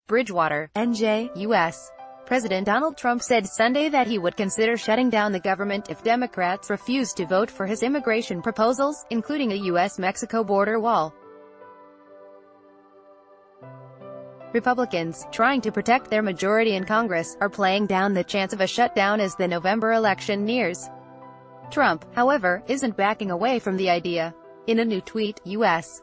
Bridgewater, NJ, U.S. President Donald Trump said Sunday that he would consider shutting down the government if Democrats refused to vote for his immigration proposals, including a U.S.-Mexico border wall. Republicans, trying to protect their majority in Congress, are playing down the chance of a shutdown as the November election nears. Trump, however, isn't backing away from the idea. In a new tweet, U.S.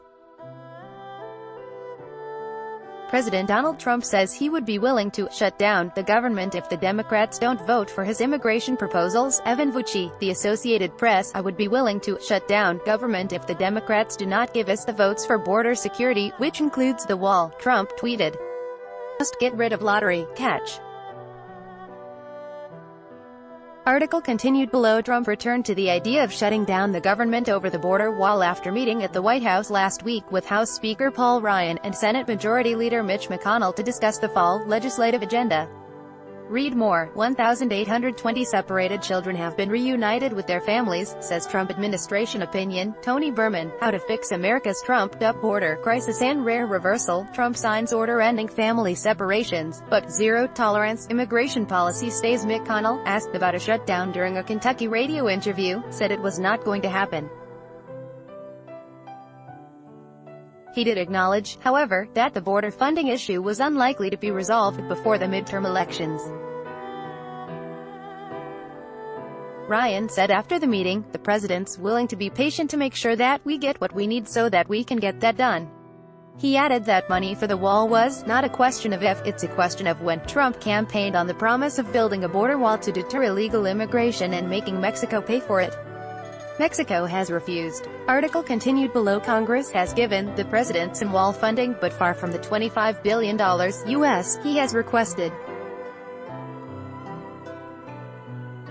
President Donald Trump says he would be willing to shut down the government if the Democrats don't vote for his immigration proposals. Evan Vucci, The Associated Press, I would be willing to shut down government if the Democrats do not give us the votes for border security, which includes the wall, Trump tweeted. Must get rid of lottery, catch. Article continued below. Trump returned to the idea of shutting down the government over the border wall after meeting at the White House last week with House Speaker Paul Ryan and Senate Majority Leader Mitch McConnell to discuss the fall legislative agenda. Read more. 1,820 separated children have been reunited with their families, says Trump administration opinion. Tony Berman, How to Fix America's Trumped-Up Border Crisis and Rare Reversal. Trump signs order ending family separations, but zero-tolerance immigration policy stays. McConnell, asked about a shutdown during a Kentucky radio interview, said it was not going to happen. He did acknowledge, however, that the border funding issue was unlikely to be resolved before the midterm elections. Ryan said after the meeting, the president's willing to be patient to make sure that we get what we need so that we can get that done. He added that money for the wall was not a question of if, it's a question of when. Trump campaigned on the promise of building a border wall to deter illegal immigration and making Mexico pay for it. Mexico has refused. Article continued below. Congress has given the president some wall funding, but far from the $25 billion U.S. he has requested.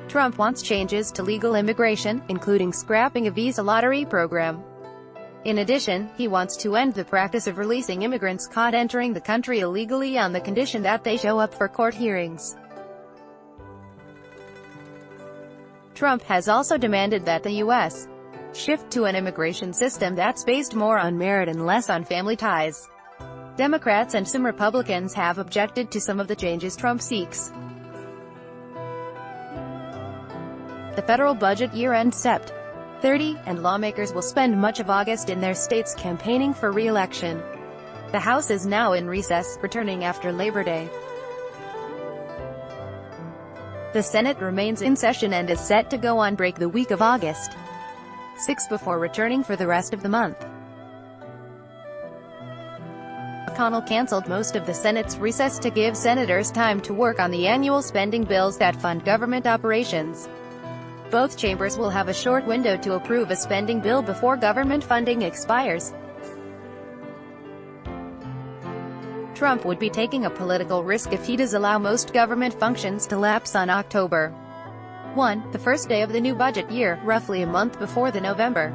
Trump wants changes to legal immigration, including scrapping a visa lottery program. In addition, he wants to end the practice of releasing immigrants caught entering the country illegally on the condition that they show up for court hearings. Trump has also demanded that the U.S. shift to an immigration system that's based more on merit and less on family ties. Democrats and some Republicans have objected to some of the changes Trump seeks. The federal budget year-end Sept. 30, and lawmakers will spend much of August in their states campaigning for re-election. The House is now in recess, returning after Labor Day. The Senate remains in session and is set to go on break the week of August 6 before returning for the rest of the month. McConnell canceled most of the Senate's recess to give senators time to work on the annual spending bills that fund government operations. Both chambers will have a short window to approve a spending bill before government funding expires. Trump would be taking a political risk if he does allow most government functions to lapse on October 1, the first day of the new budget year, roughly a month before the November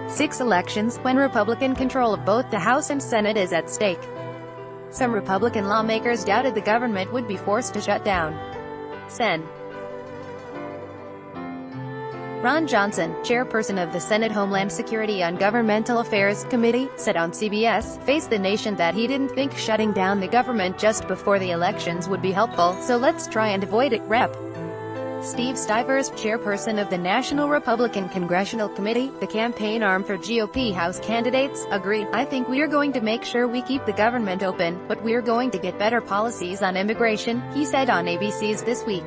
6 elections, when Republican control of both the House and Senate is at stake. Some Republican lawmakers doubted the government would be forced to shut down. Sen. Ron Johnson, chairperson of the Senate Homeland Security and Governmental Affairs Committee, said on CBS, "Face the nation that he didn't think shutting down the government just before the elections would be helpful, so let's try and avoid it." Rep. Steve Stivers, chairperson of the National Republican Congressional Committee, the campaign arm for GOP House candidates, agreed, "I think we're going to make sure we keep the government open, but we're going to get better policies on immigration," he said on ABC's This Week.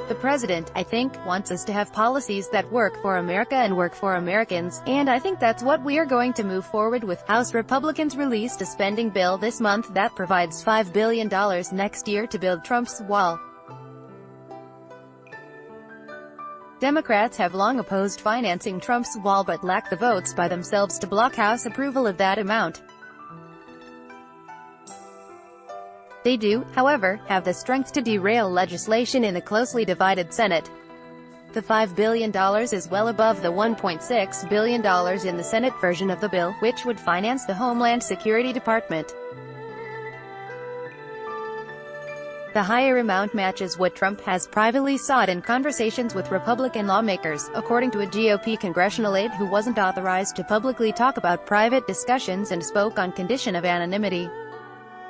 The president, I think, wants us to have policies that work for America and work for Americans, and I think that's what we are going to move forward with. House Republicans released a spending bill this month that provides $5 billion next year to build Trump's wall. Democrats have long opposed financing Trump's wall but lack the votes by themselves to block House approval of that amount. They do, however, have the strength to derail legislation in the closely divided Senate. The $5 billion is well above the $1.6 billion in the Senate version of the bill, which would finance the Homeland Security Department. The higher amount matches what Trump has privately sought in conversations with Republican lawmakers, according to a GOP congressional aide who wasn't authorized to publicly talk about private discussions and spoke on condition of anonymity.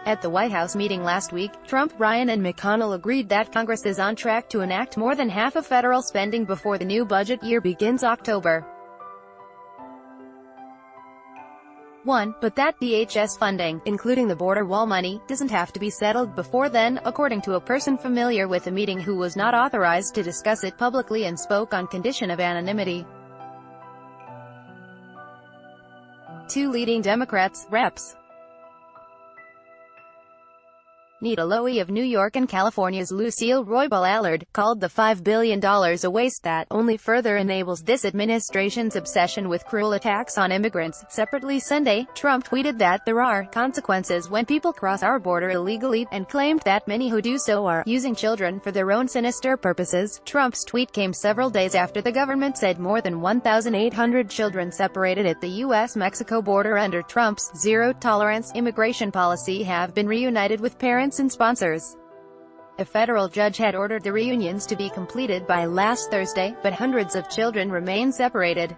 At the White House meeting last week, Trump, Ryan and McConnell agreed that Congress is on track to enact more than half of federal spending before the new budget year begins October 1, but that DHS funding, including the border wall money, doesn't have to be settled before then, according to a person familiar with the meeting who was not authorized to discuss it publicly and spoke on condition of anonymity. Two leading Democrats, Reps. Nita Lowey of New York and California's Lucille Roybal Allard, called the $5 billion a waste that only further enables this administration's obsession with cruel attacks on immigrants. Separately Sunday, Trump tweeted that there are consequences when people cross our border illegally, and claimed that many who do so are using children for their own sinister purposes. Trump's tweet came several days after the government said more than 1,800 children separated at the U.S.-Mexico border under Trump's zero-tolerance immigration policy have been reunited with parents and sponsors. A federal judge had ordered the reunions to be completed by last Thursday, but hundreds of children remain separated.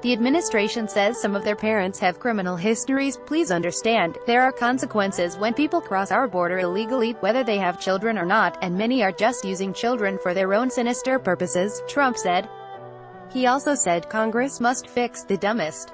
The administration says some of their parents have criminal histories. Please understand, there are consequences when people cross our border illegally, whether they have children or not, and many are just using children for their own sinister purposes, Trump said. He also said Congress must fix the dumbest